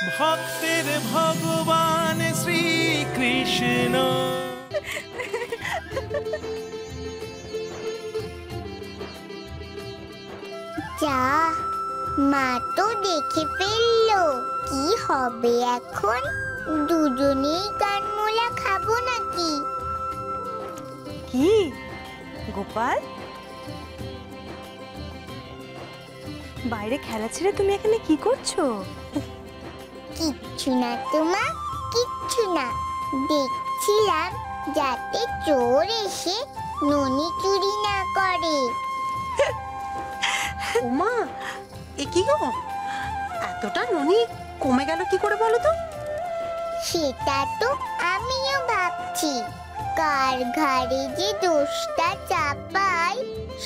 ভক্তের ভগবান শ্রীকৃষ্ণ। যা, মা তো দেখে ফেললো। কি হবে এখন? দুজনেই কানমোলা খাবো নাকি? কি গোপাল, বাইরে খেলা ছেড়ে তুমি এখানে কি করছো? কিচ্ছু না তো মা, কিচ্ছু না। দেখছিলাম যাতে চোর এসে ননি চুরি না করে। ওমা, এ কি গো, এতটা ননি কমে গেল কি করে বলো তো? সেটা তো আমিও ভাবছি। কার ঘাড়ে যে দোষটা চাপাই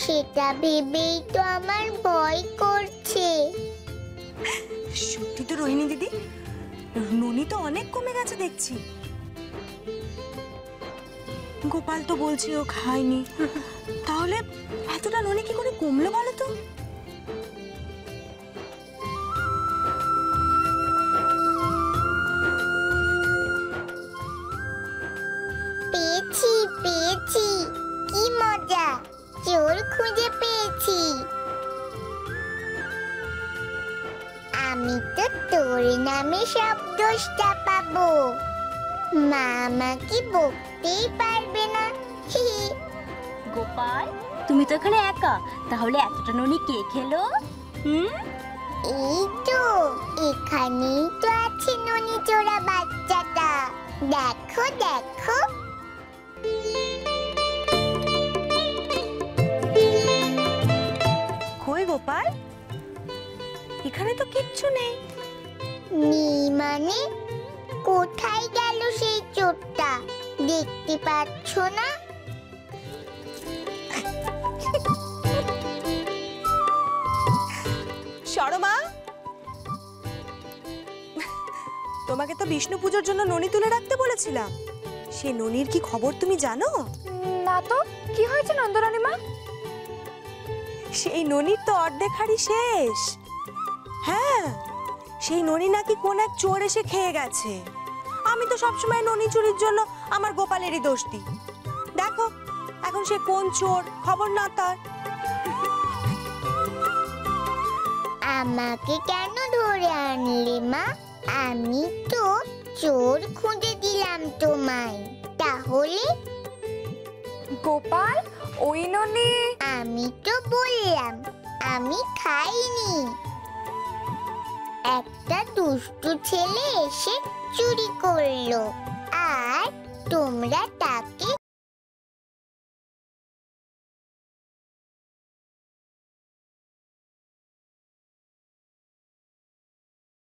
সেটা ভেবেই তো আমার ভয় করছে। সত্যি তো রোহিণী দিদি, ননি তো অনেক কমে গেছে দেখছি। গোপাল তো বলছে ও খায়নি, তাহলে এতটা ননি কি করে কমলো বলো তো? পেয়েছি পেয়েছি, কি মজা! চোর খুঁজে পেয়েছি। আমি তো তোর নামে সব দোষ চাপাবো। মা আমাকে বকতেই পারবে না। গোপাল, তুমি তো এখানে একা, তাহলে এতটা ননি কে খেলো? এই তো, এখানেই তো আছে ননি চোরা বাচ্চাটা। দেখো দেখো। কই গোপাল, এখানে তো কিচ্ছু নেই। নেই মানে? কোথায় গেল সেই চোরটা? দেখতে পাচ্ছ না? সরমা, তোমাকে তো বিষ্ণু পুজোর জন্য ননি তুলে রাখতে বলেছিলাম। সে ননির কি খবর তুমি জানো? না তো, কি হয়েছে নন্দরানী মা? সেই ননির তো অর্ধেক হাড়ি শেষ। হ্যাঁ, সেই ননি নাকি কোন এক চোর এসে খেয়ে গেছে। আমি তো সবসময় ননি চুরির জন্য আমার গোপালেরই দোষ দিই। দেখো এখন সে কোন চোর, খবর না তার। আমাকে কেন ধরে আনলে মা? আমি তো চোর খুঁজে দিলাম তোমায়। তাহলে গোপাল, ওই ননি। আমি তো বললাম আমি খাইনি। একটা দুষ্টু ছেলে এসে চুরি করলো, আর তোমরা